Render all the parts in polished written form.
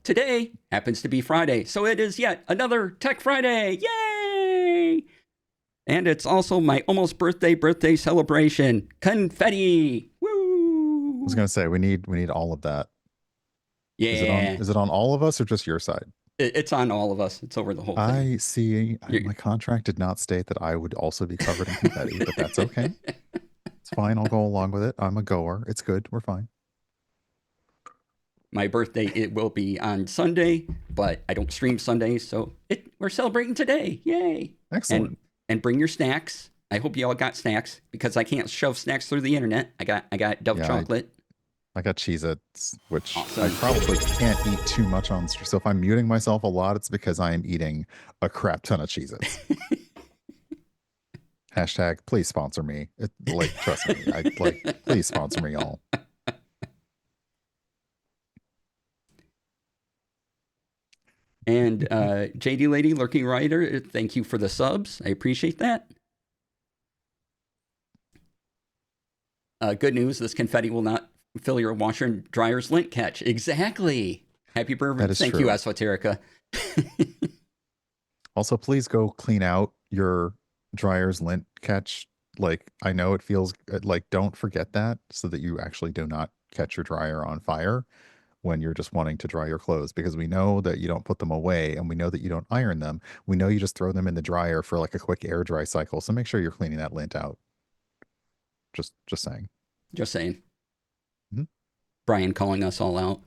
today happens to be Friday, so it is yet another Tech Friday. Yay! And it's also my almost birthday celebration. Confetti! Woo! I was gonna say we need all of that. Yeah. Is it on all of us or just your side? It's on all of us. It's over the whole thing. I see. You're... My contract did not state that I would also be covered in confetti, but that's okay. It's fine. I'll go along with it. I'm a goer. It's good. We're fine. My birthday, it will be on Sunday, but I don't stream Sundays, so we're celebrating today. Yay! Excellent. And bring your snacks. I hope you all got snacks because I can't shove snacks through the internet. I got Dove chocolate. I got Cheez-Its, which awesome. I probably can't eat too much on. So if I'm muting myself a lot, it's because I am eating a crap ton of Cheez-Its. Hashtag, please sponsor me. Trust me. Please sponsor me, all. And JD Lady, Lurking Rider, thank you for the subs. I appreciate that. Good news, this confetti will not fill your washer and dryer's lint catch. Exactly. Happy birthday. Thank you, Esoterica. Also, please go clean out your dryer's lint catch. I know it feels don't forget that, so that you actually do not catch your dryer on fire when you're just wanting to dry your clothes, because we know that you don't put them away and we know that you don't iron them. We know you just throw them in the dryer for a quick air dry cycle. So make sure you're cleaning that lint out. Just saying. Just saying. Mm-hmm. Brian calling us all out.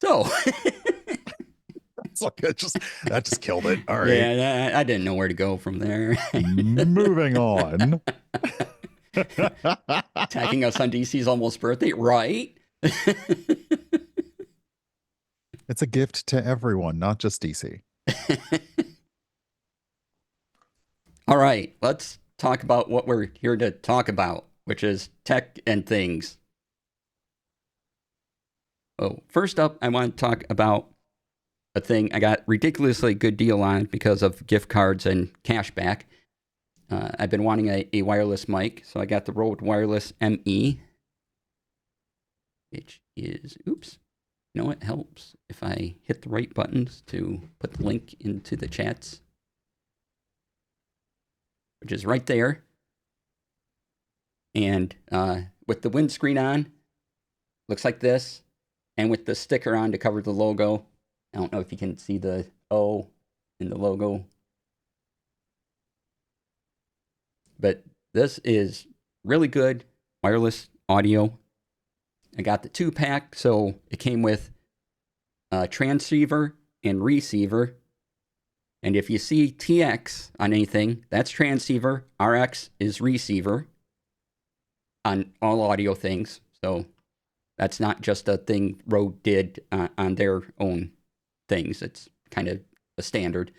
So it's like that just killed it. All right. Yeah, I didn't know where to go from there. Moving on. Attacking us on DC's almost birthday, right? It's a gift to everyone, not just DC. All right, let's talk about what we're here to talk about, which is tech and things. Oh, first up, I want to talk about a thing I got ridiculously good deal on because of gift cards and cash back. I've been wanting a wireless mic, so I got the Rode Wireless ME, which is, oops, you know what, helps if I hit the right buttons to put the link into the chats, which is right there. And with the windscreen on, looks like this, and with the sticker on to cover the logo. I don't know if you can see the O in the logo. But this is really good wireless audio. I got the 2-pack, so it came with a transceiver and receiver. And if you see TX on anything, that's transceiver. RX is receiver on all audio things. So that's not just a thing Rode did on their own things. It's kind of a standard.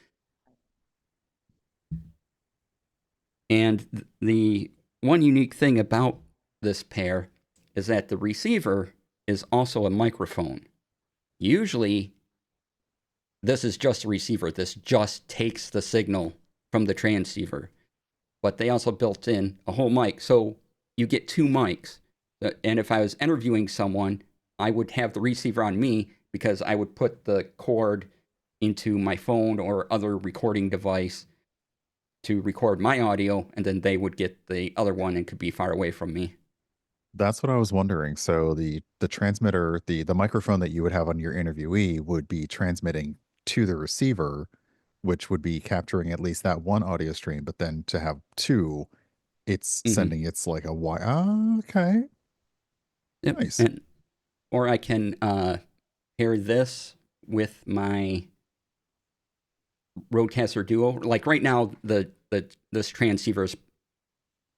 And the one unique thing about this pair is that the receiver is also a microphone. Usually, this is just a receiver. This just takes the signal from the transceiver. But they also built in a whole mic. So you get 2 mics. And if I was interviewing someone, I would have the receiver on me because I would put the cord into my phone or other recording device to record my audio, and then they would get the other one and could be far away from me. That's what I was wondering. So the transmitter, the microphone that you would have on your interviewee would be transmitting to the receiver, which would be capturing at least that one audio stream. But then to have 2, it's sending it's like a wire. Oh, okay. Yep. Nice. Or I can pair this with my Rodecaster Duo. Like right now, this transceiver is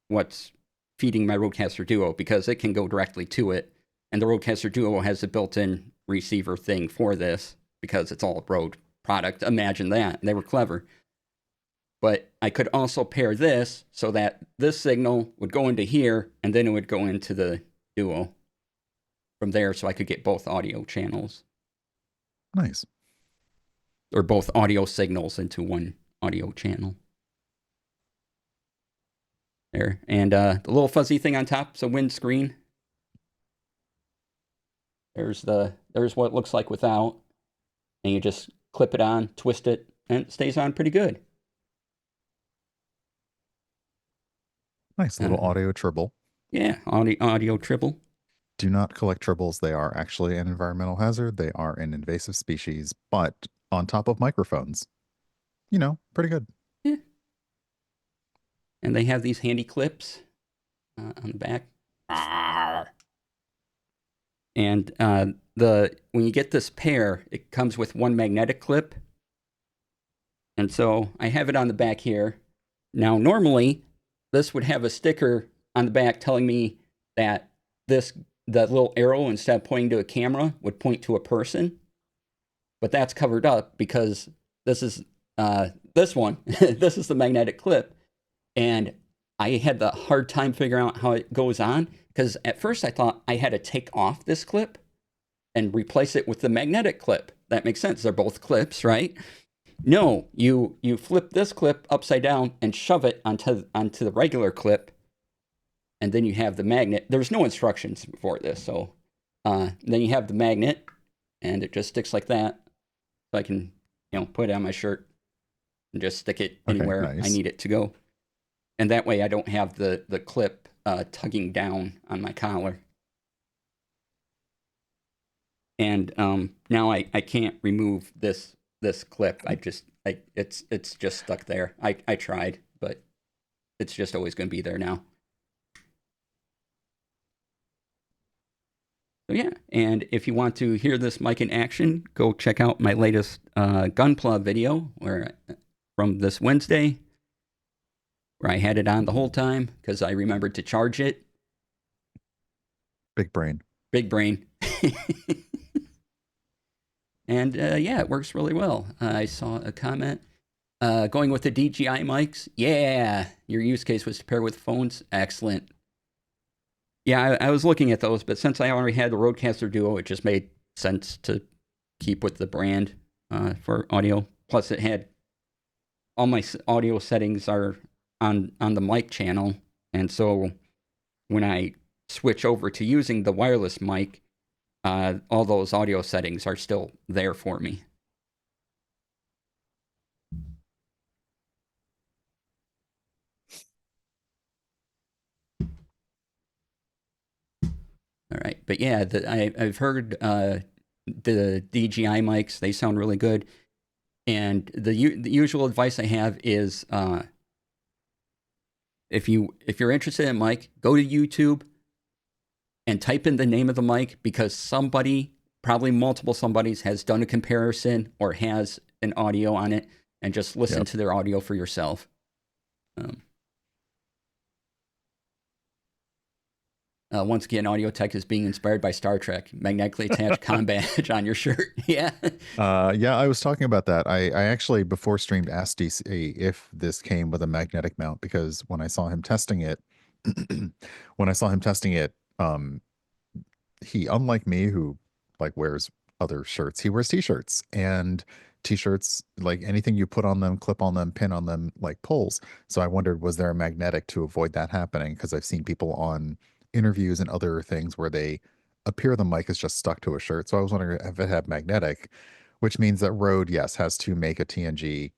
what's feeding my Rodecaster Duo because it can go directly to it. And the Rodecaster Duo has a built-in receiver thing for this because it's all a Rode product. Imagine that. They were clever. But I could also pair this so that this signal would go into here and then it would go into the Duo from there, so I could get both audio channels. Nice. Or both audio signals into one audio channel. there. And the little fuzzy thing on top is a windscreen. There's what it looks like without. And you just clip it on, twist it, and it stays on pretty good. Nice little audio tribble. Yeah, audio tribble. Do not collect tribbles. They are actually an environmental hazard. They are an invasive species, but on top of microphones, pretty good. Yeah. And they have these handy clips on the back. And when you get this pair, it comes with one magnetic clip. And so I have it on the back here. Now, normally, this would have a sticker on the back telling me that that little arrow, instead of pointing to a camera, would point to a person. But that's covered up because this is this one. This is the magnetic clip. And I had the hard time figuring out how it goes on, because at first I thought I had to take off this clip and replace it with the magnetic clip. That makes sense. They're both clips, right? No, you flip this clip upside down and shove it onto the regular clip, and then you have the magnet. There's no instructions for this, so then you have the magnet, and it just sticks like that. So I can put it on my shirt and just stick it anywhere I need it to go. And that way I don't have the clip tugging down on my collar. And now I can't remove this clip. It's just stuck there. I tried, but it's just always going to be there now. So yeah, and if you want to hear this mic in action, go check out my latest Gunpla video from this Wednesday, where I had it on the whole time because I remembered to charge it. Big brain. Big brain. And yeah, it works really well. I saw a comment going with the DJI mics. Yeah, your use case was to pair with phones. Excellent. Yeah, I was looking at those, but since I already had the Rodecaster Duo, it just made sense to keep with the brand for audio. Plus, it had all my audio settings are on the mic channel, and so when I switch over to using the wireless mic, all those audio settings are still there for me. All right, but yeah, I've heard the DJI mics; they sound really good. And the usual advice I have is, if you're interested in mic, go to YouTube and type in the name of the mic, because somebody, probably multiple somebodies, has done a comparison or has an audio on it, and just listen to their audio for yourself. Once again, Audio Tech is being inspired by Star Trek. Magnetically attached com badge on your shirt. Yeah. Yeah, I was talking about that. I actually, before streamed, asked DC if this came with a magnetic mount, because when I saw him testing it, he, unlike me, who like wears other shirts, he wears t-shirts, and t-shirts, like anything you put on them, clip on them, pin on them, like pulls. So I wondered, was there a magnetic to avoid that happening? Because I've seen people on interviews and other things where they appear the mic is just stuck to a shirt. So I was wondering if it had magnetic, which means that Rode, yes, has to make a TNG,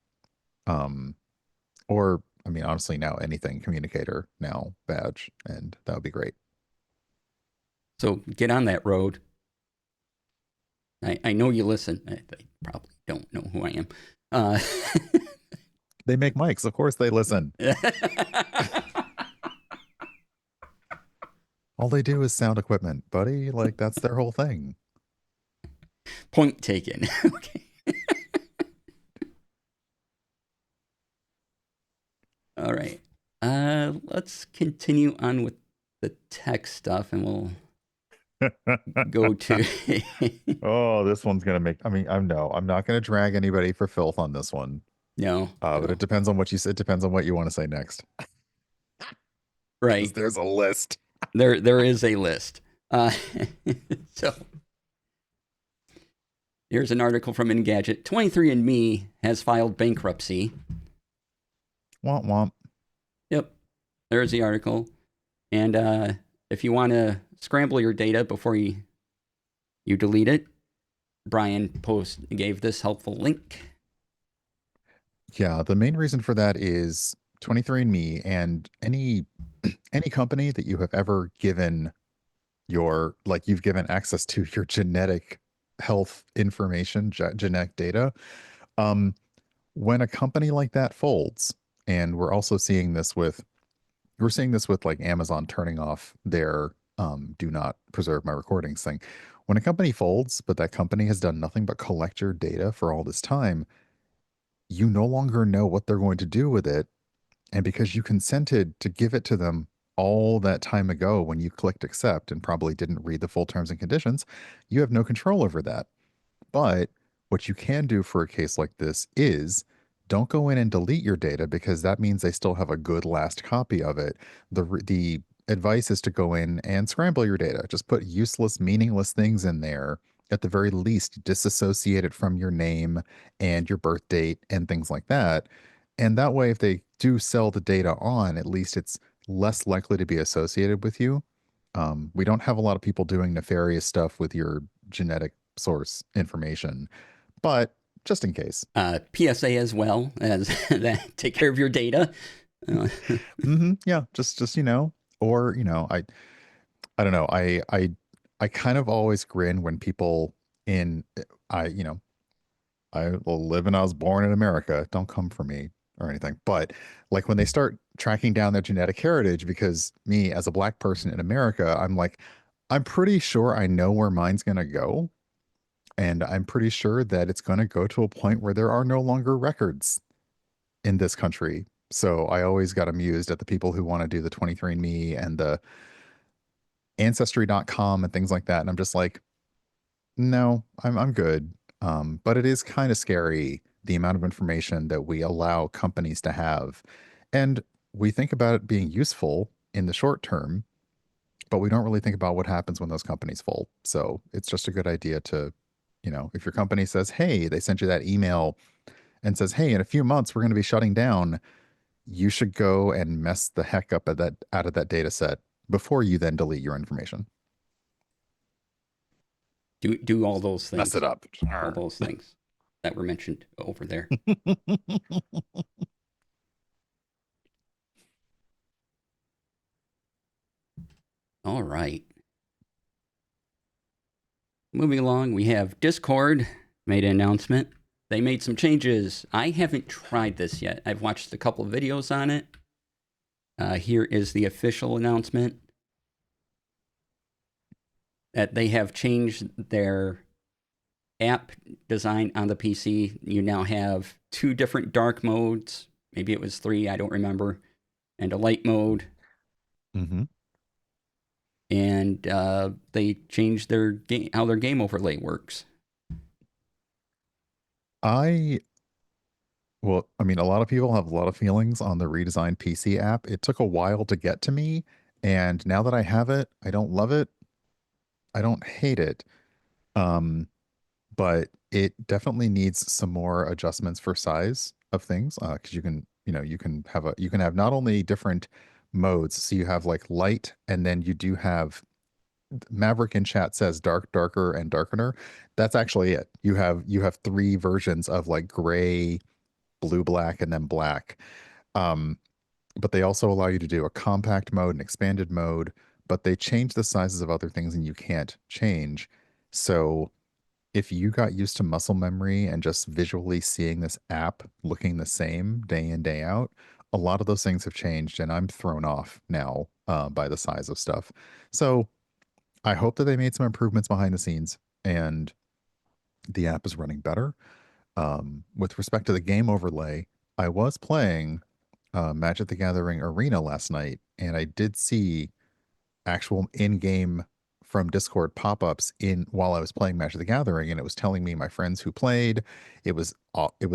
or I mean, honestly, now anything communicator now badge, and that would be great. So get on that road. I know you listen. They probably don't know who I am. They make mics. Of course they listen. All they do is sound equipment, buddy. Like, that's their whole thing. Point taken. Okay. All right. Let's continue on with the tech stuff, and we'll go to. Oh, this one's gonna make. I mean, I'm not gonna drag anybody for filth on this one. No. But it depends on what you say. It depends on what you want to say next. Right. There's a list. There is a list. So here's an article from Engadget. 23andMe has filed bankruptcy. Womp womp. Yep. there's the article. And if you want to scramble your data before you delete it, Brian gave this helpful link. Yeah, the main reason for that is 23andMe and any company that you have ever given you've given access to your genetic health information, genetic data. Um, when a company like that folds, and we're seeing this with like Amazon turning off their do not preserve my recordings thing. When a company folds, but that company has done nothing but collect your data for all this time, you no longer know what they're going to do with it. And because you consented to give it to them all that time ago when you clicked accept and probably didn't read the full terms and conditions, you have no control over that. But what you can do for a case like this is don't go in and delete your data because that means they still have a good last copy of it. The advice is to go in and scramble your data. Just put useless, meaningless things in there. At the very least, disassociate it from your name and your birth date and things like that. And that way, if they do sell the data on, at least it's less likely to be associated with you. We don't have a lot of people doing nefarious stuff with your genetic source information, but just in case. PSA as well as that. Take care of your data. Yeah, just or I don't know. I kind of always grin when people in I I live and I was born in America. Don't come for me or anything. But like when they start tracking down their genetic heritage, because me as a black person in America, I'm like, I'm pretty sure I know where mine's gonna go. And I'm pretty sure that it's going to go to a point where there are no longer records in this country. So I always got amused at the people who want to do the 23andMe and the Ancestry.com and things like that. And I'm just like, no, I'm good. But it is kind of scary the amount of information that we allow companies to have. And we think about it being useful in the short term, but we don't really think about what happens when those companies fold. So it's just a good idea to, if your company says, hey, they sent you that email and says, hey, in a few months, we're going to be shutting down, you should go and mess the heck up of that out of that data set before you then delete your information. Do all those Mess things. it up. All those things that were mentioned over there. All right. Moving along, we have Discord made an announcement. They made some changes. I haven't tried this yet. I've watched a couple of videos on it. Here is the official announcement that they have changed their app design on the PC. You now have 2 different dark modes. Maybe it was 3, I don't remember. And a light mode. Mm-hmm. And they changed how their game overlay works. Well, I mean, a lot of people have a lot of feelings on the redesigned PC app. It took a while to get to me, and now that I have it, I don't love it. I don't hate it. Um, but it definitely needs some more adjustments for size of things. Because you can have not only different modes, so you have like light, and then you do have Maverick in chat says dark, darker, and darkener. That's actually it. You have 3 versions of like gray, blue, black, and then black. Um, but they also allow you to do a compact mode and expanded mode, but they change the sizes of other things and you can't change. So if you got used to muscle memory and just visually seeing this app looking the same day in, day out, a lot of those things have changed and I'm thrown off now by the size of stuff. So I hope that they made some improvements behind the scenes and the app is running better. With respect to the game overlay, I was playing Magic the Gathering Arena last night, and I did see actual in-game from Discord pop-ups in while I was playing Magic the Gathering, and it was telling me my friends who played. It was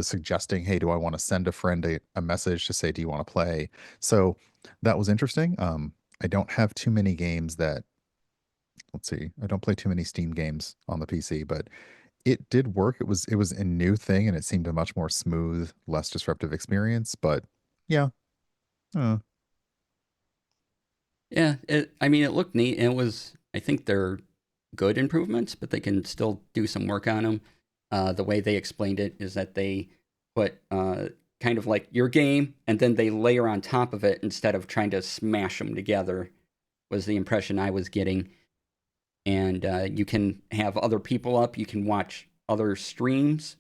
suggesting, hey, do I want to send a friend a message to say, do you want to play? So that was interesting. I don't have too many games that let's see, I don't play too many Steam games on the PC, but it did work. It was a new thing, and it seemed a much more smooth, less disruptive experience. But yeah, uh, Yeah, I mean, it looked neat, and it was. I think they're good improvements, but they can still do some work on them. The way they explained it is that they put kind of like your game, and then they layer on top of it instead of trying to smash them together. Was the impression I was getting, and you can have other people up. You can watch other streams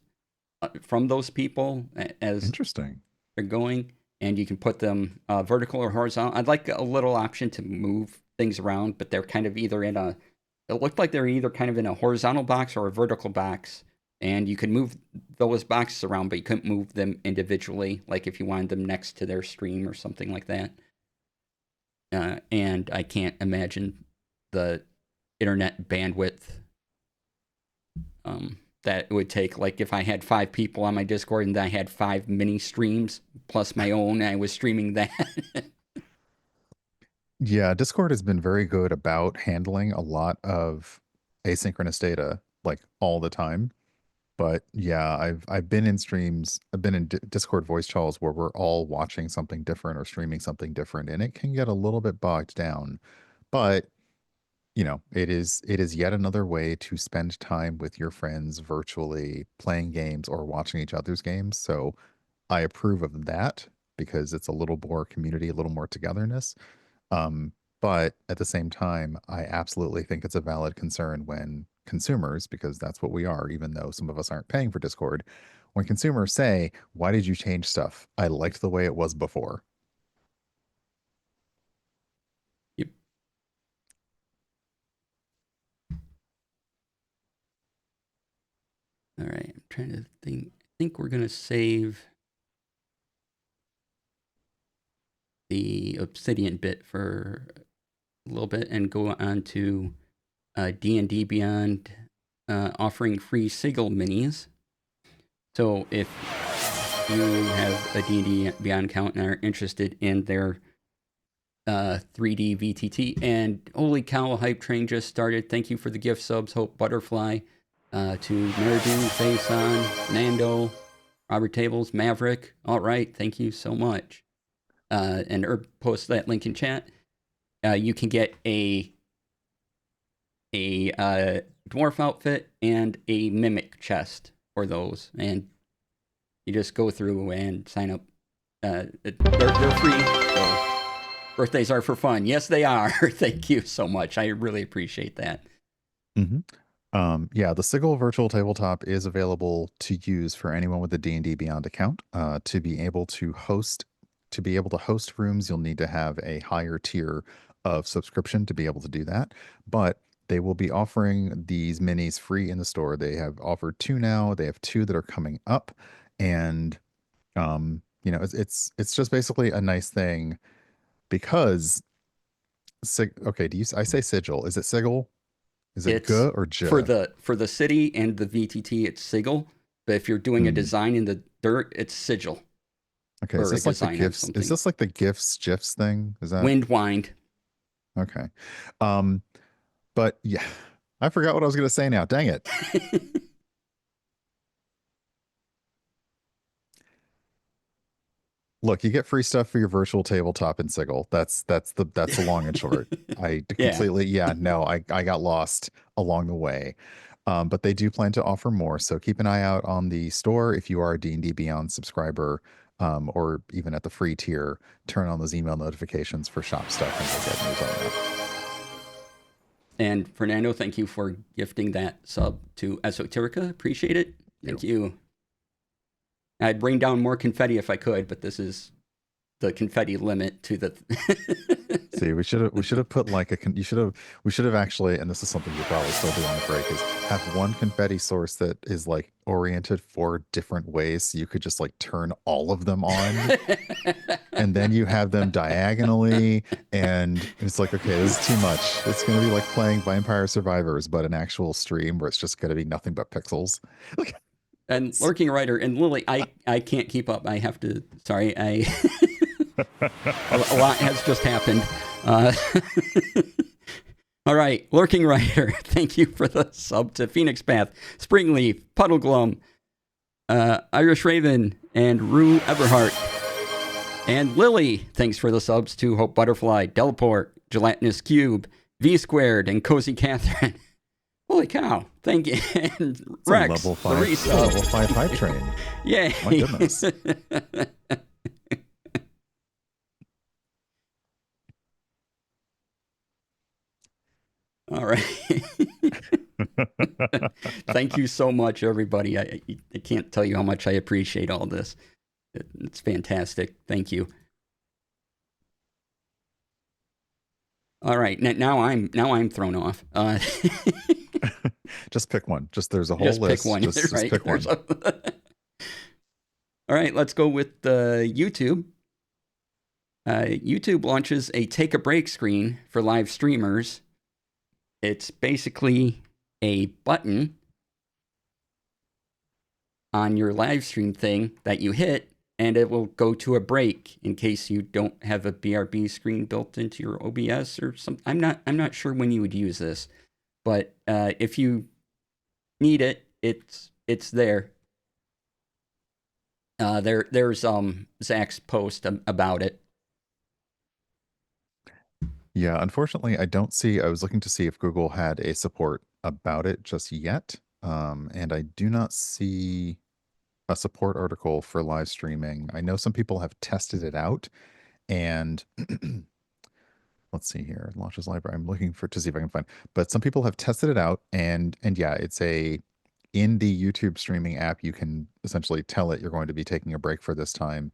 from those people as Interesting. they're going, and you can put them vertical or horizontal. I'd like a little option to move things around, but they're kind of either in a. It looked like they're either kind of in a horizontal box or a vertical box, and you could move those boxes around, but you couldn't move them individually, like if you wanted them next to their stream or something like that. And I can't imagine the internet bandwidth that it would take. Like if I had 5 people on my Discord and I had 5 mini streams plus my own, and I was streaming that. Yeah, Discord has been very good about handling a lot of asynchronous data like all the time. But yeah, I've been in streams, I've been in Discord voice calls where we're all watching something different or streaming something different, and it can get a little bit bogged down. But it is yet another way to spend time with your friends virtually playing games or watching each other's games. So I approve of that because it's a little more community, a little more togetherness. Um, but at the same time, I absolutely think it's a valid concern when consumers, because that's what we are, even though some of us aren't paying for Discord, when consumers say, "Why did you change stuff? I liked the way it was before." Yep. All right, I'm trying to think. I think we're gonna save the Obsidian bit for a little bit and go on to D&D Beyond offering free Sigil minis. So if you have a D&D Beyond account and are interested in their 3D VTT, and holy cow, Hype Train just started. Thank you for the gift subs, Hope Butterfly, to Meridu, Faison, Nando, Robert Tables, Maverick. All right, thank you so much. And Herb posts that link in chat. You can get a dwarf outfit and a mimic chest for those, and you just go through and sign up. They're free, so birthdays are for fun. Yes, they are. Thank you so much. I really appreciate that. Mm-hmm. Yeah, the Sigil virtual tabletop is available to use for anyone with a D&D Beyond account. To be able to host rooms, you'll need to have a higher tier of subscription to be able to do that. But they will be offering these minis free in the store. They have offered 2 now. They have 2 that are coming up, and it's just basically a nice thing because okay, I say sigil? Is it sigil? Is it G It's or J? for the city and the VTT. It's Sigil, but if you're doing a design in the dirt, it's Sigil. Okay, is this like the GIFs? Is this like the GIFs thing? Is that Windwind? okay? But yeah, I forgot what I was gonna say now. Dang it. Look, you get free stuff for your virtual tabletop in Sigil. That's the long and short. I completely no, I got lost along the way. But they do plan to offer more, so keep an eye out on the store if you are a D&D Beyond subscriber, or even at the free tier, turn on those email notifications for shop stuff and you'll get news on that. And Fernando, thank you for gifting that sub to Esoterica. Appreciate it. Thank you. I'd bring down more confetti if I could, but this is the confetti limit to the. See, we should have put like we should have actually, and this is something you probably still do on the break, is have one confetti source that is like oriented for different ways, so you could just like turn all of them on, and then you have them diagonally, and it's like, okay, this is too much. It's gonna be like playing Vampire Survivors, but an actual stream where it's just gonna be nothing but pixels. And Lurking Rider and Lily, I can't keep up. I have to. Sorry, a lot has just happened. All right, Lurking Rider, thank you for the sub to Phoenix Path, Springleaf, Puddleglum, Irish Raven, and Rue Everhart. And Lily, thanks for the subs to Hope Butterfly, Delport, Gelatinous Cube, V Squared, and Cozy Catherine. Holy cow. Thank you. And It's a Rex, level the 5, it's a resub. level 5 hype train. Yay. My goodness. All right. Thank you so much, everybody. I can't tell you how much I appreciate all this. It's fantastic. Thank you. All right, now I'm thrown off. Just pick one. Just there's a whole just pick list. one, Just right? pick one. All right, let's go with YouTube. YouTube launches a take a break screen for live streamers. It's basically a button on your live stream thing that you hit, and it will go to a break in case you don't have a BRB screen built into your OBS or something. I'm not sure when you would use this, but if you need it, it's there. There's Zach's post about it. Yeah, unfortunately, I don't see. I was looking to see if Google had a support about it just yet, and I do not see a support article for live streaming. I know some people have tested it out, and let's see here, launches library. I'm looking for to see if I can find, but some people have tested it out, and yeah, it's a in the YouTube streaming app. You can essentially tell it you're going to be taking a break for this time.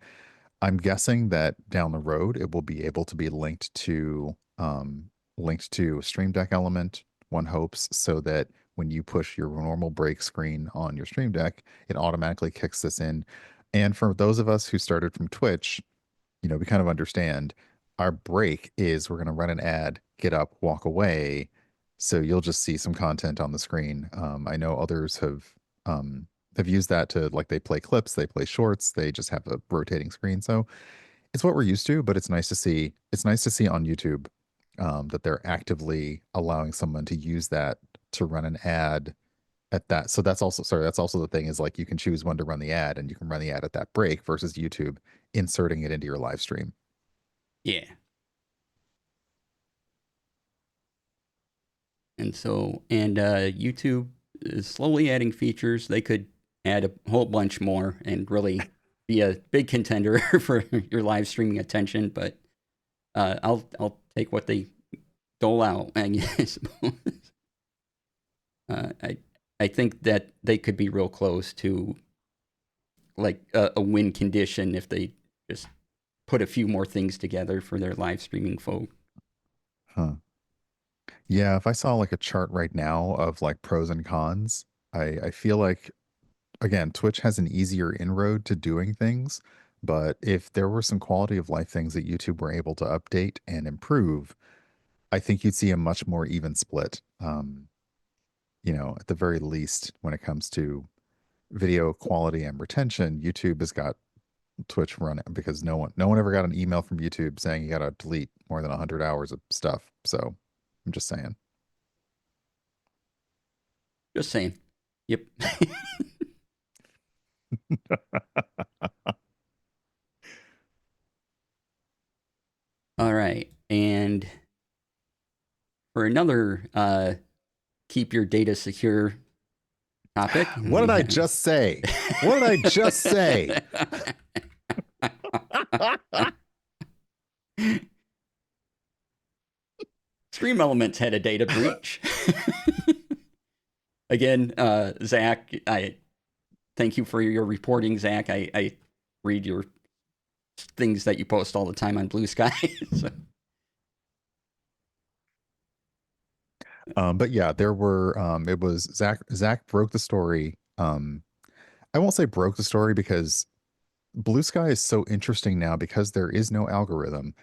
I'm guessing that down the road it will be able to be linked to Stream Deck element, one hopes, so that when you push your normal break screen on your Stream Deck, it automatically kicks this in. And for those of us who started from Twitch, we kind of understand our break is we're going to run an ad, get up, walk away. So you'll just see some content on the screen. I know others have used that to, like, they play clips, they play shorts, they just have a rotating screen. So it's what we're used to, but it's nice to see. It's nice to see on YouTube that they're actively allowing someone to use that to run an ad at that. So that's also, sorry, that's also the thing is, like, you can choose when to run the ad, and you can run the ad at that break versus YouTube inserting it into your live stream. Yeah. And YouTube is slowly adding features. They could add a whole bunch more and really be a big contender for your live streaming attention. But I'll take what they dole out, I suppose. I think that they could be real close to like a win condition if they just put a few more things together for their live streaming folk. Huh. Yeah, if I saw like a chart right now of like pros and cons, I feel like, again, Twitch has an easier inroad to doing things, but if there were some quality of life things that YouTube were able to update and improve, I think you'd see a much more even split. At the very least, when it comes to video quality and retention, YouTube has got Twitch running because no one ever got an email from YouTube saying you got to delete more than 100 hours of stuff. So I'm just saying. Just saying. Yep. All right. And for another keep your data secure topic. What did I just say? What did I just say? Stream Elements had a data breach. Again, Zach, I thank you for your reporting, Zach. I read your things that you post all the time on Blue Sky. So. But yeah, there were it was Zach broke the story. I won't say broke the story because Blue Sky is so interesting now because there is no algorithm.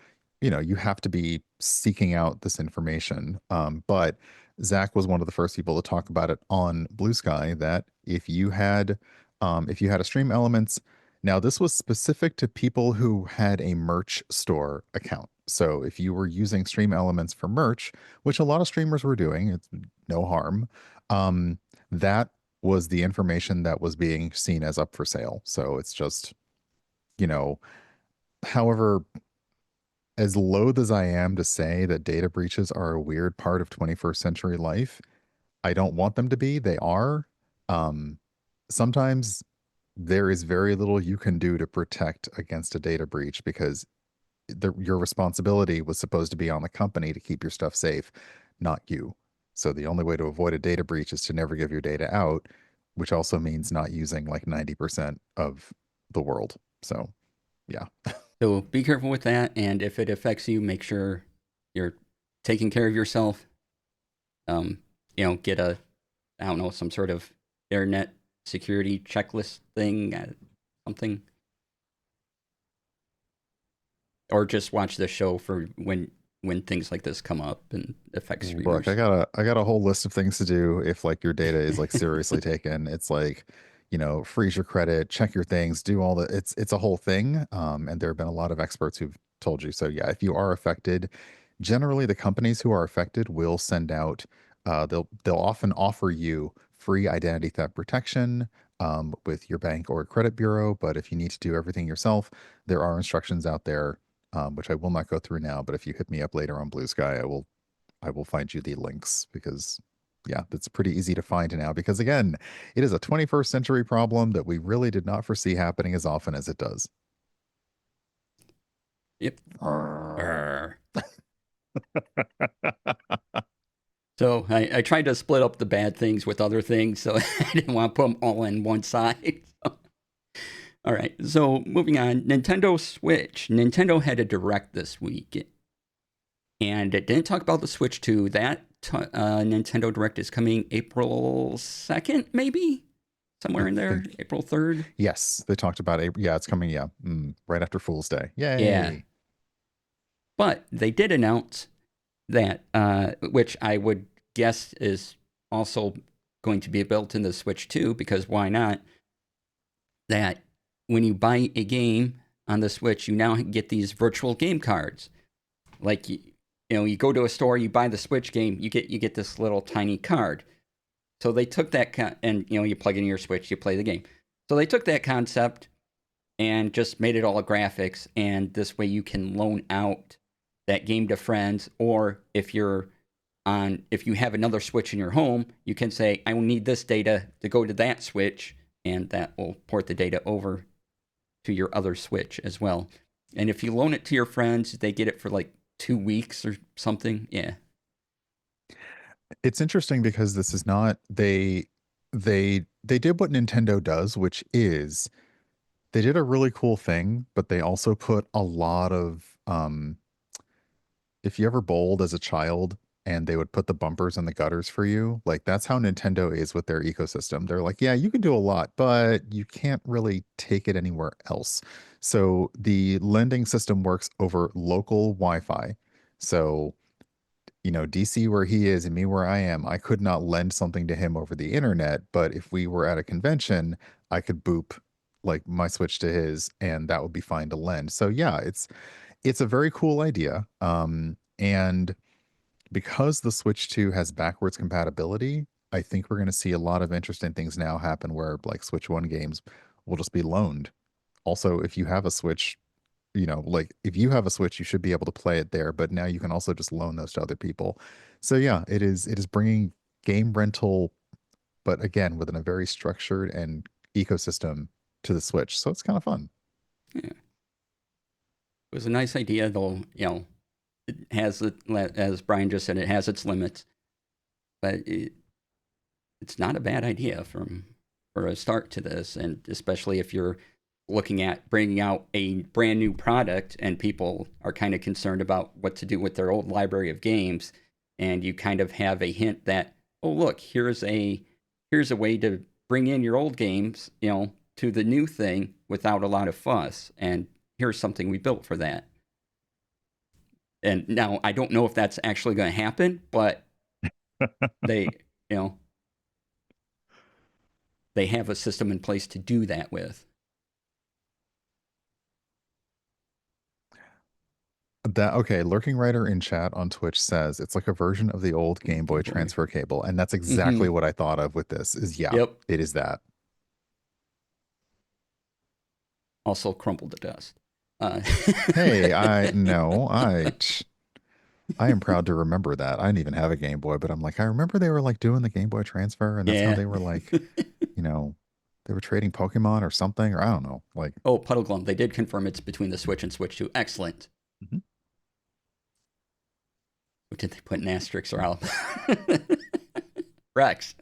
You have to be seeking out this information. But Zach was one of the first people to talk about it on Blue Sky, that if you had a Stream Elements, now this was specific to people who had a merch store account. So if you were using Stream Elements for merch, which a lot of streamers were doing, it's no harm. That was the information that was being seen as up for sale. So it's just, however as loath as I am to say that data breaches are a weird part of 21st century life, I don't want them to be. They are. Um, Sometimes there is very little you can do to protect against a data breach because your responsibility was supposed to be on the company to keep your stuff safe, not you. So the only way to avoid a data breach is to never give your data out, which also means not using like 90% of the world. So yeah. So be careful with that, and if it affects you, make sure you're taking care of yourself. Um, get a, I don't know, some sort of internet security checklist thing, something, or just watch the show for when things like this come up and affect Look, streamers. I got a whole list of things to do if like your data is like seriously taken. It's like, freeze your credit, check your things, do all the it's a whole thing. And there have been a lot of experts who've told you. So yeah, if you are affected, generally the companies who are affected will send out they'll often offer you free identity theft protection with your bank or credit bureau. But if you need to do everything yourself, there are instructions out there, which I will not go through now. But if you hit me up later on Blue Sky, I will find you the links because, yeah, that's pretty easy to find now. Because again, it is a 21st century problem that we really did not foresee happening as often as it does. Yep. So I tried to split up the bad things with other things, so I didn't want to put them all in one side. So. All right, so moving on, Nintendo Switch. Nintendo had a direct this week, and it didn't talk about the Switch 2. That Nintendo Direct is coming April 2nd, maybe? I Somewhere in there, think, April 3rd. yes, they talked about April. Yeah, it's coming. Yeah, right after Fool's Day. Yeah, Yay. but they did announce that, which I would guess is also going to be built in the Switch 2, because why not? That when you buy a game on the Switch, you now get these virtual game cards. Like you go to a store, you buy the Switch game, you get this little tiny card. So they took that and you plug in your Switch, you play the game. So they took that concept and just made it all graphics, and this way you can loan out that game to friends, or if you have another Switch in your home, you can say, I will need this data to go to that Switch, and that will port the data over to your other Switch as well. And if you loan it to your friends, they get it for like 2 weeks or something. Yeah. It's interesting because this is not they did what Nintendo does, which is they did a really cool thing, but they also put a lot of if you ever bowled as a child and they would put the bumpers and the gutters for you, like that's how Nintendo is with their ecosystem. They're like, yeah, you can do a lot, but you can't really take it anywhere else. So the lending system works over local Wi-Fi. So, DC where he is and me where I am, I could not lend something to him over the internet, but if we were at a convention, I could boop like my Switch to his and that would be fine to lend. So yeah, it's a very cool idea. And because the Switch 2 has backwards compatibility, I think we're going to see a lot of interesting things now happen where like Switch 1 games will just be loaned. Also, if you have a Switch, like if you have a Switch, you should be able to play it there, but now you can also just loan those to other people. So yeah, it is bringing game rental, but again, within a very structured and ecosystem to the Switch. So it's kind of fun. Yeah. It was a nice idea, though. It has as Brian just said, it has its limits, but it's not a bad idea for a start to this, and especially if you're looking at bringing out a brand new product and people are kind of concerned about what to do with their old library of games, and you kind of have a hint that, oh look, here's a way to bring in your old games, to the new thing without a lot of fuss, and here's something we built for that. And now I don't know if that's actually going to happen, but they, you know, they have a system in place to do that with. That okay, Lurking Writer in chat on Twitch says it's like a version of the old Game Boy Game Boy. transfer cable, and that's exactly Mm-hmm. what I thought of with this. Is yeah, Yep. it is that. Also crumbled to dust. Hey, I am proud to remember that. I didn't even have a Game Boy, but I'm like, I remember they were like doing the Game Boy transfer, and that's how Yeah. they were like, you know, they were trading Pokemon or something, or I don't know. Like, Oh, Puddle Glum. They did confirm it's between the Switch and Switch 2. Excellent. mhm. What did they put in asterisks or out? Rex.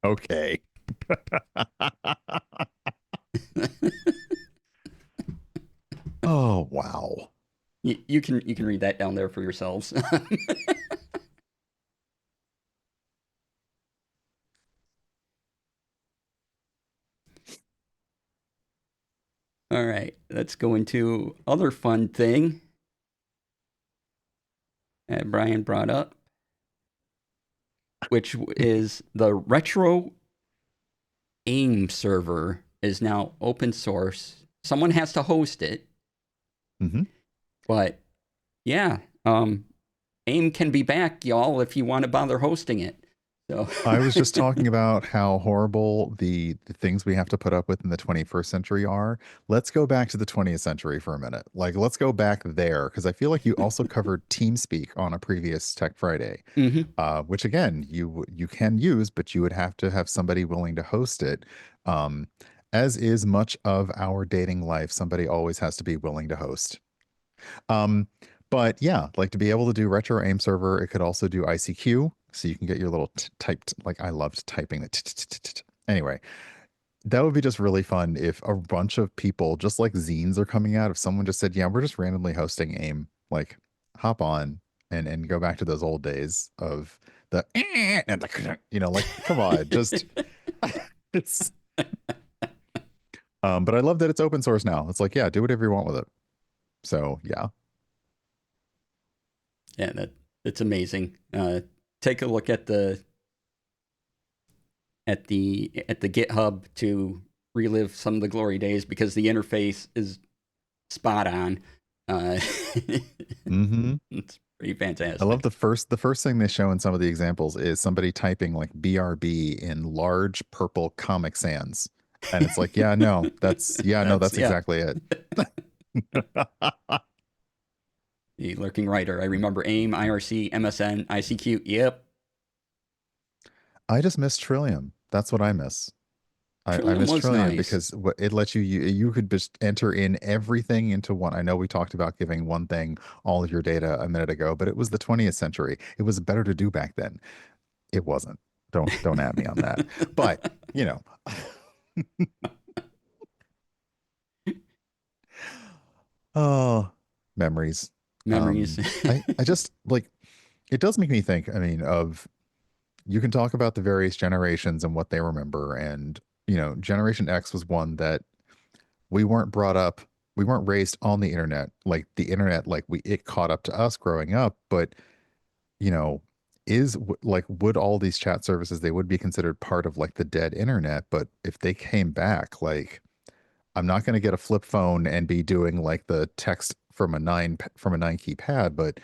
Okay. Oh, wow. You can read that down there for yourselves. All right, let's go into other fun thing that Brian brought up, which is the retro AIM server is now open source. Someone has to host it, Hmm. but yeah, AIM can be back, y'all, if you want to bother hosting it. So, I was just talking about how horrible the things we have to put up with in the 21st century are. Let's go back to the 20th century for a minute. Like, let's go back there because I feel like you also covered TeamSpeak on a previous Tech Friday, hmm which again you can use, but you would have to have somebody willing to host it. Um, as is much of our dating life, somebody always has to be willing to host. Um, but yeah, like to be able to do retro aim server, it could also do ICQ, so you can get your little typed. Like I loved typing the. Anyway, that would be just really fun if a bunch of people, just like zines are coming out, if someone just said, "Yeah, we're just randomly hosting AIM," like hop on and go back to those old days of the and the like come on, just it's. But I love that it's open source now. It's like, yeah, do whatever you want with it. So yeah. yeah, that's amazing. Take a look at the GitHub to relive some of the glory days because the interface is spot on. Uh, Mm-hmm. it's pretty I love fantastic. the first thing they show in some of the examples is somebody typing like BRB in large purple Comic Sans. And it's like, yeah, no, That's that's yeah. exactly it. The lurking writer. I remember AIM, IRC, MSN, ICQ. Yep. I just miss Trillium. That's what I miss. I Trillium miss was Trillium nice. because it lets you could just enter in everything into one. I know we talked about giving one thing all of your data a minute ago, but it was the 20th century. It was better to do back then. It wasn't. Don't at me on that. But, you know. Oh, memories. Memories. I just like it does make me think, I mean, of you can talk about the various generations and what they remember. And, Generation X was one that we weren't brought up, we weren't raised on the internet. Like the internet, like it caught up to us growing up, but, you know, like would all these chat services, they would be considered part of like the dead internet. But if they came back, like I'm not going to get a flip phone and be doing like the text from a 9 key pad, but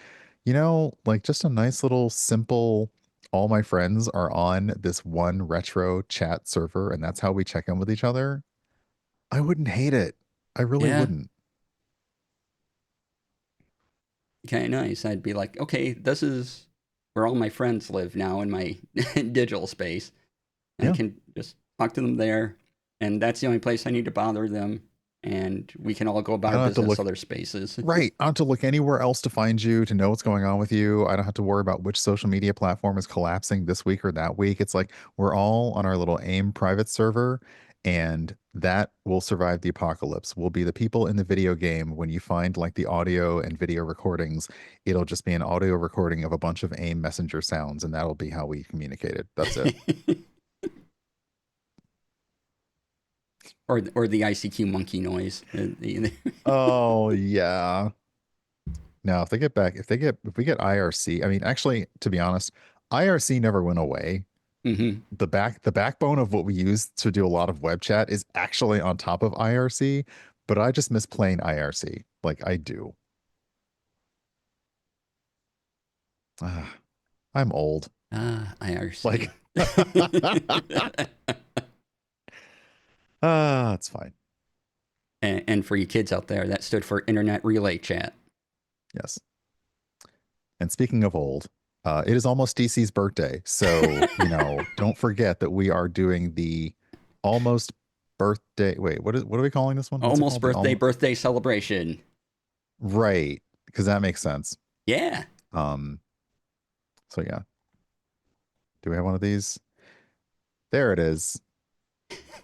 like just a nice little simple. All my friends are on this one retro chat server, and that's how we check in with each other. I wouldn't hate it. I really yeah. wouldn't. Kind of nice. I'd be like, okay, this is where all my friends live now in my digital space. I Yeah. can just talk to them there, and that's the only place I need to bother them. And we can all go about I our don't have to business look other spaces. right. I don't have to look anywhere else to find you, to know what's going on with you. I don't have to worry about which social media platform is collapsing this week or that week. It's like we're all on our little AIM private server, and that will survive the apocalypse. We'll be the people in the video game. When you find like the audio and video recordings, it'll just be an audio recording of a bunch of AIM messenger sounds, and that'll be how we communicated. That's it. or the ICQ monkey noise. Oh, yeah. Now, if we get IRC, I mean, actually, to be honest, IRC never went away. hmm The backbone of what we use to do a lot of web chat is actually on top of IRC, but I just miss plain IRC. Like I do. Ah, I'm old. IRC. Like it's fine. And for you kids out there, that stood for Internet Relay Chat. Yes. And speaking of old, it is almost DC's birthday. So, don't forget that we are doing the almost birthday. Wait, what are we calling this one? What's it Almost called? The almost birthday celebration. right, because that makes sense. Yeah. Um, so yeah. Do we have one of these? There it is.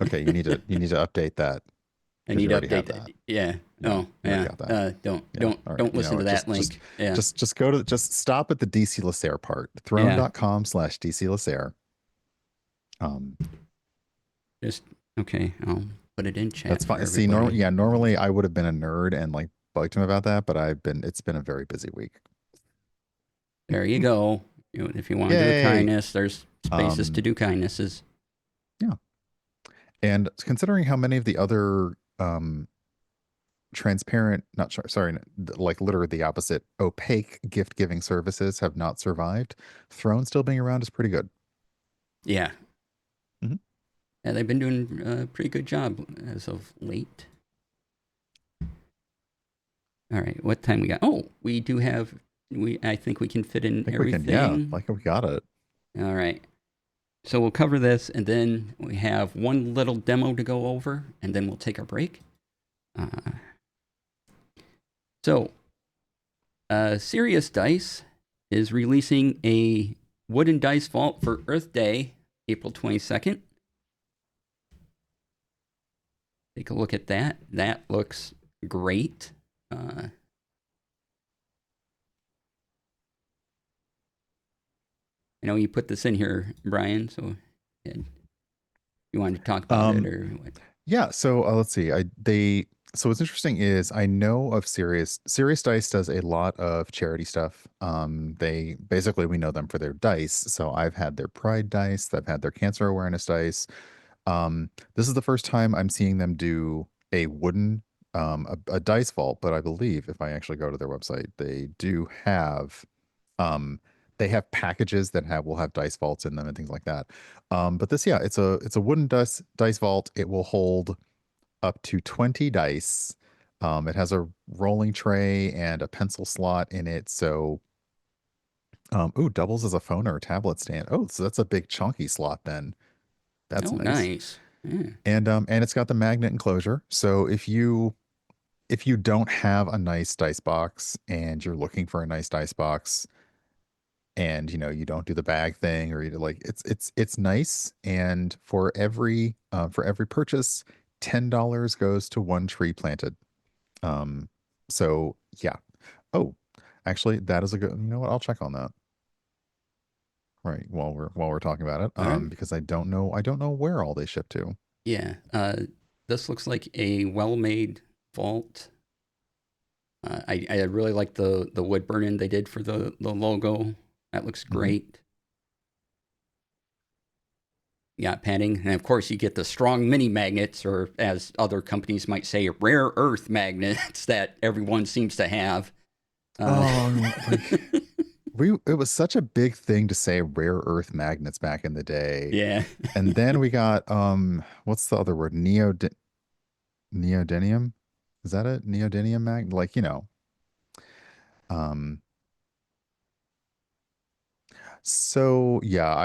Okay, you need to update that I because need you to already have update that. that. Yeah. Yeah, Oh, you already yeah. got that. Don't Yeah. don't All right. don't listen to that link. Yeah. Just just stop at the DC Lacer part. Yeah. Throne.com/DC Lacer. Just okay. I'll put it in chat That's for fine. See, everybody. normally I would have been a nerd and like bugged him about that, but it's been a very busy week. There you go. If you want to do a Yay. kindness, there's spaces to do kindnesses. Yeah. And considering how many of the other transparent, not sorry, like literally the opposite, opaque gift giving services have not survived, Throne still being around is pretty good. Yeah. Mhm. Yeah, they've been doing a pretty good job as of late. All right, what time we got? Oh, we do have. I think we can fit in I think everything. we can, yeah, like we got it. All right. So we'll cover this, and then we have one little demo to go over, and then we'll take our break. So, Serious Dice is releasing a wooden dice vault for Earth Day, April 22nd. Take a look at that. That looks great. I know you put this in here, Brian, so you wanted to talk about it or what? Yeah, so let's see. So what's interesting is I know of Serious Dice does a lot of charity stuff. They basically we know them for their dice. So I've had their Pride dice, I've had their cancer awareness dice. This is the first time I'm seeing them do a wooden a dice vault, but I believe if I actually go to their website, they do have um they have packages that will have dice vaults in them and things like that. But this, yeah, it's a wooden dice vault. It will hold up to 20 dice. It has a rolling tray and a pencil slot in it. So, ooh, doubles as a phone or a tablet stand. Oh, so that's a big chunky slot then. That's Oh, nice. nice. Yeah. And it's got the magnet enclosure. So if you don't have a nice dice box and you're looking for a nice dice box and you don't do the bag thing or you like it's nice, and for every purchase $10 goes to one tree planted. So yeah. Oh, actually that is a good, you know what, I'll check on that right while we're talking about it, All right. because I don't know where all they ship to. Yeah. This looks like a well-made vault. I really like the wood burn-in they did for the logo. That looks great. You got padding, and of course you get the strong mini magnets, or as other companies might say, rare earth magnets that everyone seems to have. Like it was such a big thing to say rare earth magnets back in the day. Yeah. And then we got what's the other word? Neodymium? Is that it? Neodymium mag, like, um so yeah,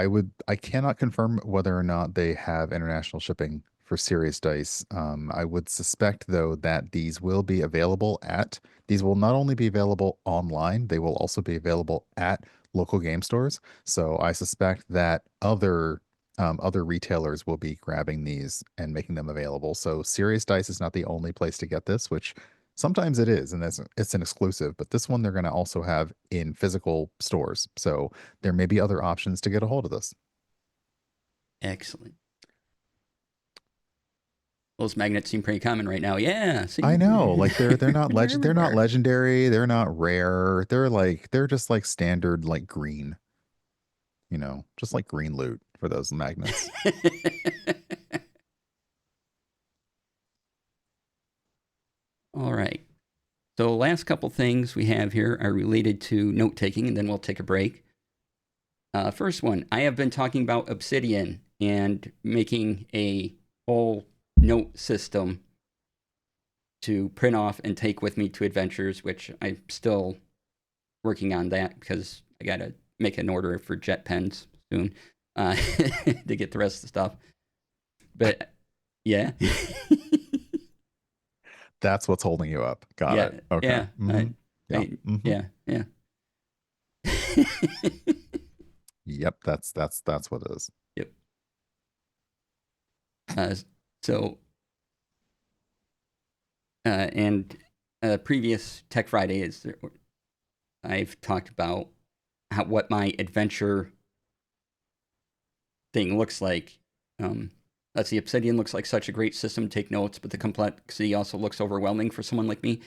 I cannot confirm whether or not they have international shipping for Serious Dice. I would suspect though that these will not only be available online, they will also be available at local game stores. So I suspect that other retailers will be grabbing these and making them available. So Serious Dice is not the only place to get this, which sometimes it is, and it's an exclusive, but this one they're going to also have in physical stores. So there may be other options to get a hold of this. Excellent. Those magnets seem pretty common right now. Yeah. See? I know, like they're they're not everywhere. legendary, they're not rare. They're just like standard like green, just like green loot for those magnets. All right. So, last couple things we have here are related to note taking, and then we'll take a break. First one, I have been talking about Obsidian and making a whole note system to print off and take with me to adventures, which I'm still working on that because I got to make an order for jet pens soon to get the rest of the stuff. But yeah. That's what's holding you up. Got Yeah, it. Okay. yeah, Yeah. yeah, yeah. Yep. That's what it is. Yep. So, and previous Tech Fridays, I've talked about what my adventure thing looks like. Let's see, Obsidian looks like such a great system to take notes, but the complexity also looks overwhelming for someone like me.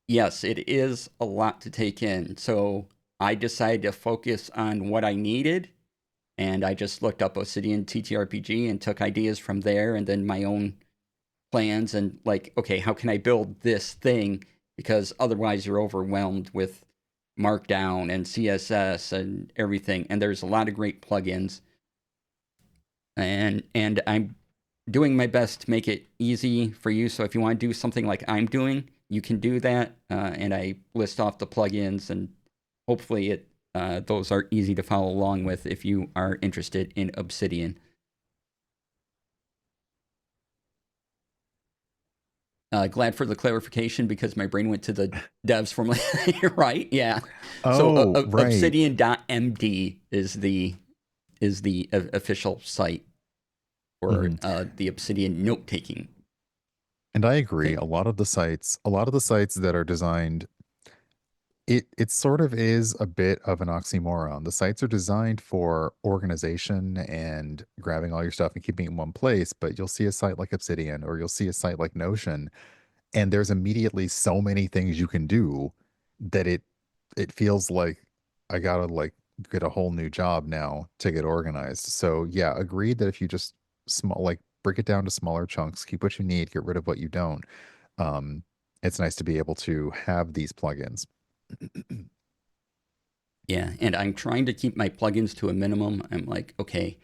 Yes, it is a lot to take in. So I decided to focus on what I needed, and I just looked up Obsidian TTRPG and took ideas from there and then my own plans and like, okay, how can I build this thing? Because otherwise you're overwhelmed with Markdown and CSS and everything. And there's a lot of great plugins. And I'm doing my best to make it easy for you. So if you want to do something like I'm doing, you can do that. And I list off the plugins, and hopefully those are easy to follow along with if you are interested in Obsidian. Glad for the clarification because my brain went to the devs formula. Right? Yeah. Oh, so right. Obsidian.md is the official site for the Obsidian note taking. And I agree. A lot of the sites that are designed, it sort of is a bit of an oxymoron. The sites are designed for organization and grabbing all your stuff and keeping it in one place, but you'll see a site like Obsidian or you'll see a site like Notion, and there's immediately so many things you can do that it feels like I gotta like get a whole new job now to get organized. So yeah, agreed that if you just break it down to smaller chunks, keep what you need, get rid of what you don't. It's nice to be able to have these plugins. Yeah, and I'm trying to keep my plugins to a minimum. I'm like, okay,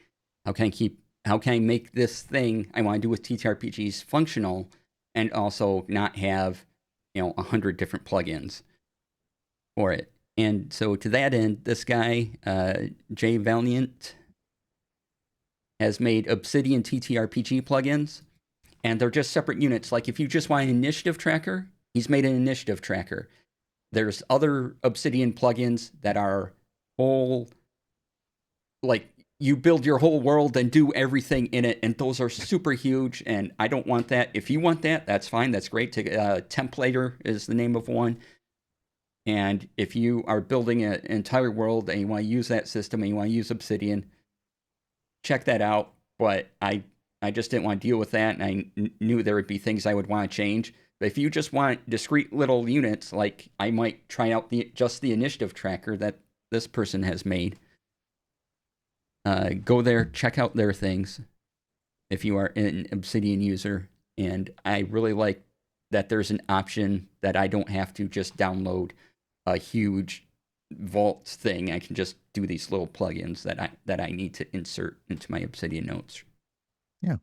how can I make this thing I want to do with TTRPGs functional and also not have, 100 different plugins for it. And so to that end, this guy, Jay Valiant, has made Obsidian TTRPG plugins, and they're just separate units. Like if you just want an initiative tracker, he's made an initiative tracker. There's other Obsidian plugins that are whole, like you build your whole world and do everything in it, and those are super huge, and I don't want that. If you want that, that's fine. That's great. Templator is the name of one. And if you are building an entire world and you want to use that system and you want to use Obsidian, check that out. But I just didn't want to deal with that, and I knew there would be things I would want to change. But if you just want discrete little units, like I might try out just the initiative tracker that this person has made. Go there, check out their things if you are an Obsidian user. And I really like that there's an option that I don't have to just download a huge vault thing. I can just do these little plugins that I need to insert into my Obsidian notes. Yeah.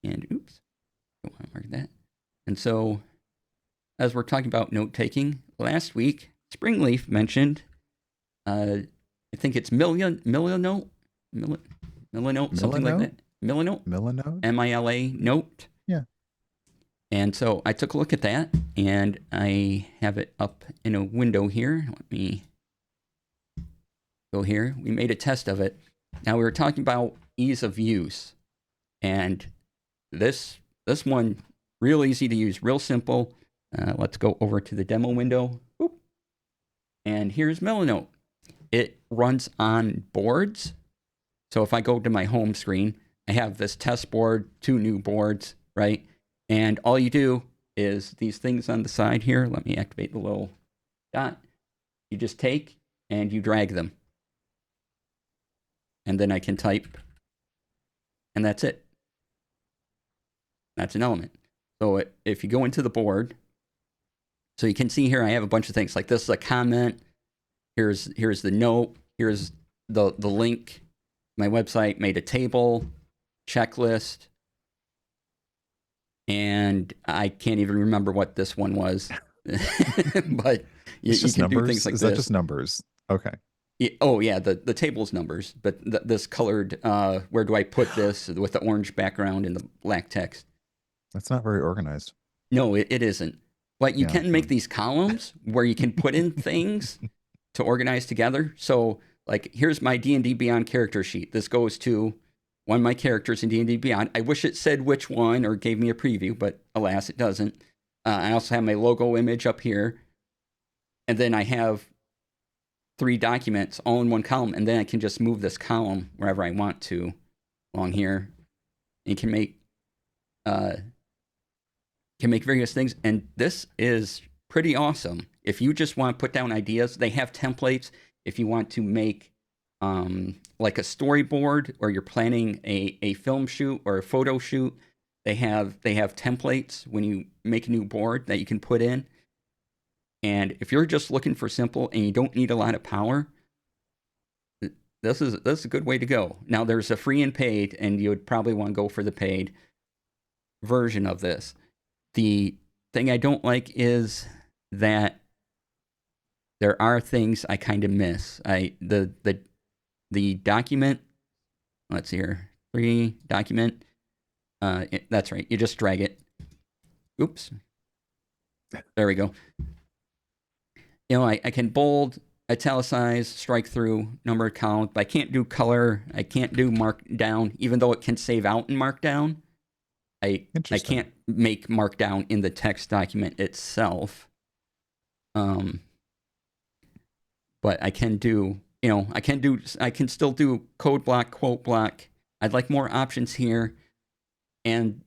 And oops, don't want to mark that. And so, as we're talking about note taking, last week Springleaf mentioned, I think it's Milanote, something like that. Milanote, MILA note. Yeah. And so I took a look at that, and I have it up in a window here. Let me go here. We made a test of it. Now we were talking about ease of use, and this one, real easy to use, real simple. Let's go over to the demo window. Boop. And here's Milanote. It runs on boards. So if I go to my home screen, I have this test board, 2 new boards, right? And all you do is these things on the side here. Let me activate the little dot. You just take and you drag them. And then I can type. And that's it. That's an element. So if you go into the board, so you can see here I have a bunch of things. Like this is a comment. Here's the note. Here's the link. My website made a table. checklist, and I can't even remember what this one was. But It's you just can do things numbers. like Is that this. just numbers? Okay. Oh yeah, the table's numbers, but this colored, where do I put this with the orange background and the black text? That's not very organized. No, it isn't. But you Yeah. can make these columns where you can put in things to organize together. So like here's my D&D Beyond character sheet. This goes to one of my characters in D&D Beyond. I wish it said which one or gave me a preview, but alas, it doesn't. I also have my logo image up here, and then I have 3 documents all in one column, and then I can just move this column wherever I want to along here. And uh, can make various things, and this is pretty awesome. If you just want to put down ideas, they have templates. If you want to make like a storyboard, or you're planning a film shoot or a photo shoot, they have templates when you make a new board that you can put in. And if you're just looking for simple and you don't need a lot of power, this is a good way to go. Now there's a free and paid, and you would probably want to go for the paid version of this. The thing I don't like is that there are things I kind of miss. The document. Let's see here. 3 document. That's right. You just drag it. Oops. There we go. You know, I can bold, italicize, strike through, number count, but I can't do color. I can't do markdown, even though it can save out in markdown. I can't make markdown in the text document itself. But I can do, I can still do code block, quote block. I'd like more options here. And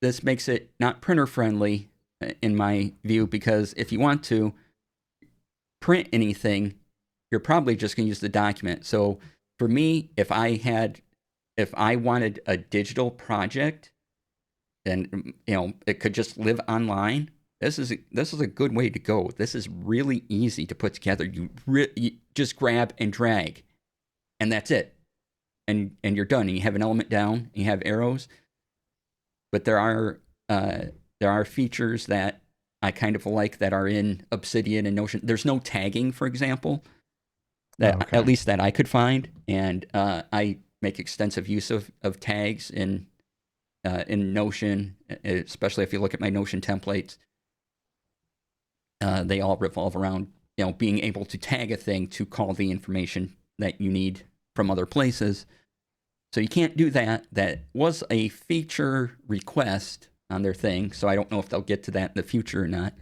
this makes it not printer friendly in my view, because if you want to print anything, you're probably just going to use the document. So for me, if I wanted a digital project, and it could just live online, this is a good way to go. This is really easy to put together. You just grab and drag, and that's it, and you're done. And you have an element down, and you have arrows. But there are features that I kind of like that are in Obsidian and Notion. There's no tagging, for example, that at least that I could find, and I make extensive use of tags in Notion, especially if you look at my Notion templates. They all revolve around being able to tag a thing to call the information that you need from other places. So you can't do that. That was a feature request on their thing, so I don't know if they'll get to that in the future or not.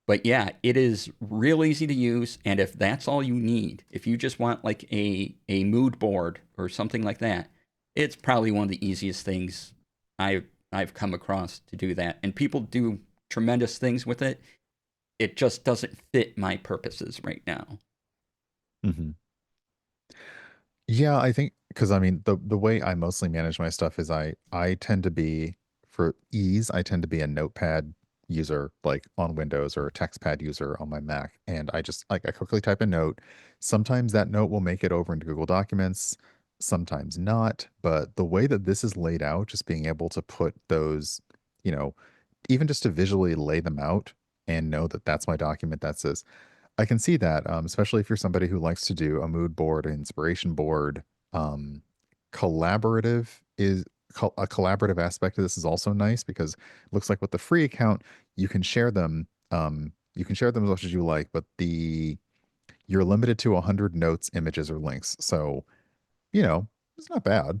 But yeah, it is real easy to use, and if that's all you need, if you just want like a mood board or something like that, it's probably one of the easiest things I've come across to do that. And people do tremendous things with it. It just doesn't fit my purposes right now. Mm-hmm. Yeah, I think because I mean the way I mostly manage my stuff is I tend to be, for ease, I tend to be a notepad user like on Windows, or a TextPad user on my Mac, and I just like I quickly type a note. Sometimes that note will make it over into Google Documents, sometimes not, but the way that this is laid out, just being able to put those, you know, even just to visually lay them out and know that that's my document, that's this. I can see that, especially if you're somebody who likes to do a mood board, an inspiration board. Um, collaborative is a collaborative aspect of this is also nice, because it looks like with the free account, you can share them. You can share them as much as you like, but you're limited to 100 notes, images, or links. So, it's not bad.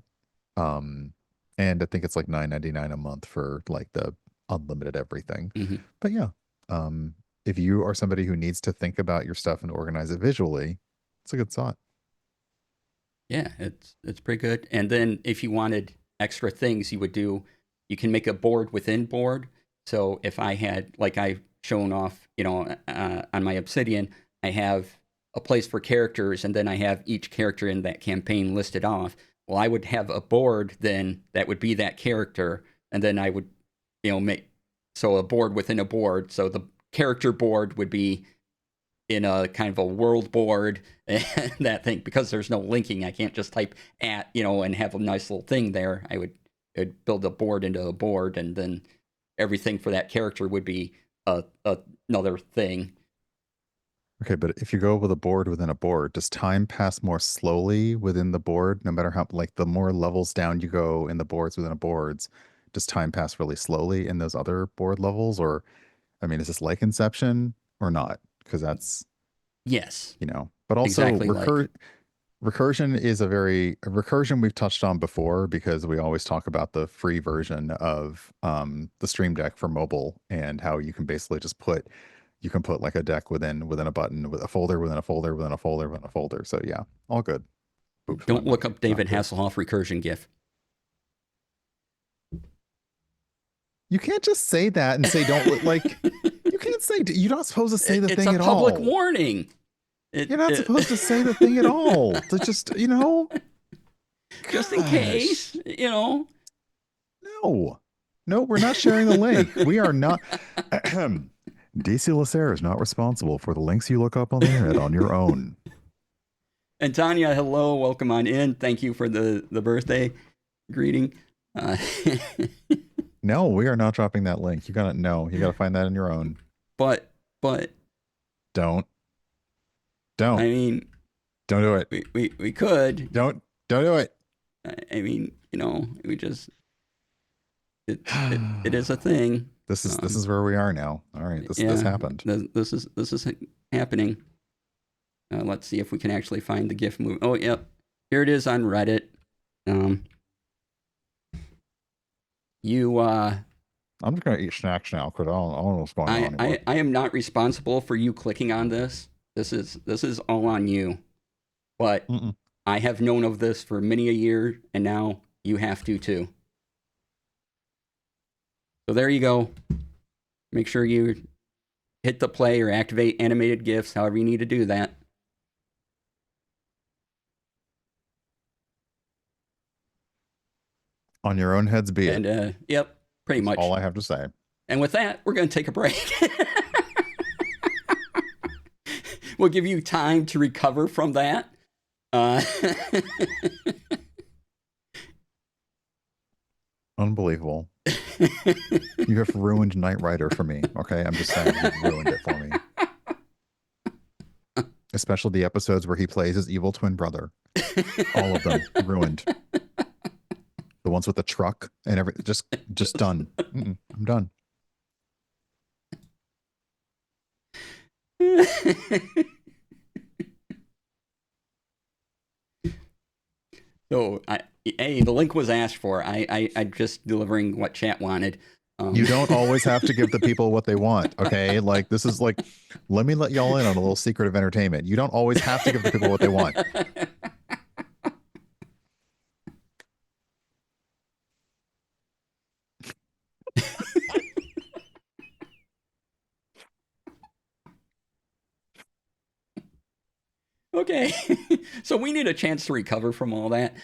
Um, and I think it's like $9.99 a month for like the unlimited everything. Mm-hmm. But yeah, um, if you are somebody who needs to think about your stuff and organize it visually, it's a good thought. Yeah, it's pretty good. And then if you wanted extra things, you can make a board within board. So if I had, like I've shown off, on my Obsidian, I have a place for characters, and then I have each character in that campaign listed off. Well, I would have a board then that would be that character, and then I would, make so a board within a board. So the character board would be in a kind of a world board and that thing, because there's no linking. I can't just type at, and have a nice little thing there. It'd build a board into a board, and then everything for that character would be another thing. Okay, but if you go with a board within a board, does time pass more slowly within the board, no matter how, like, the more levels down you go in the boards within a boards, does time pass really slowly in those other board levels? Or, I mean, is this like Inception or not? Because that's, Yes, but also exactly like. recursion is a recursion we've touched on before, because we always talk about the free version of the Stream Deck for mobile, and how you can basically just put like a deck within a button, with a folder within a folder within a folder within a folder. So yeah, all good. Oops, Don't look up not David good. Hasselhoff recursion GIF. You can't just say that and say don't like. You can't say, you're not supposed to say the It's thing a at public all. warning. You're not supposed to say the thing at all. To just, just in case, No. No, we're not sharing the link. We are not. DC Lacerre is not responsible for the links you look up on the internet on your own. And Tanya, hello, welcome on in. Thank you for the birthday greeting. No, we are not dropping that link. You gotta find that in your own. But Don't. I mean, don't do it. We could. Don't do it. I mean, we just it is a thing. This is where we are now. All right, this happened. This is happening. Let's see if we can actually find the GIF movie. Oh, yep, here it is on Reddit. I'm just gonna eat snacks now because I don't know what's going on anymore. I am not responsible for you clicking on this. This is all on you. But I have known of this for many a year, and now you have to too. So there you go. Make sure you hit the play or activate animated GIFs, however you need to do that. On your own heads be it. And yep, pretty much. All I have to say. And with that, we're going to take a break. We'll give you time to recover from that. Unbelievable. You have ruined Knight Rider for me. Okay, I'm just saying, you've ruined it for me. Especially the episodes where he plays his evil twin brother. All of them ruined. The ones with the truck and everything, just done. I'm done. So, the link was asked for. I'm just delivering what chat wanted. You don't always have to give the people what they want, okay? Like, this is like, let me let y'all in on a little secret of entertainment. You don't always have to give the people what they want. Okay, so we need a chance to recover from all that.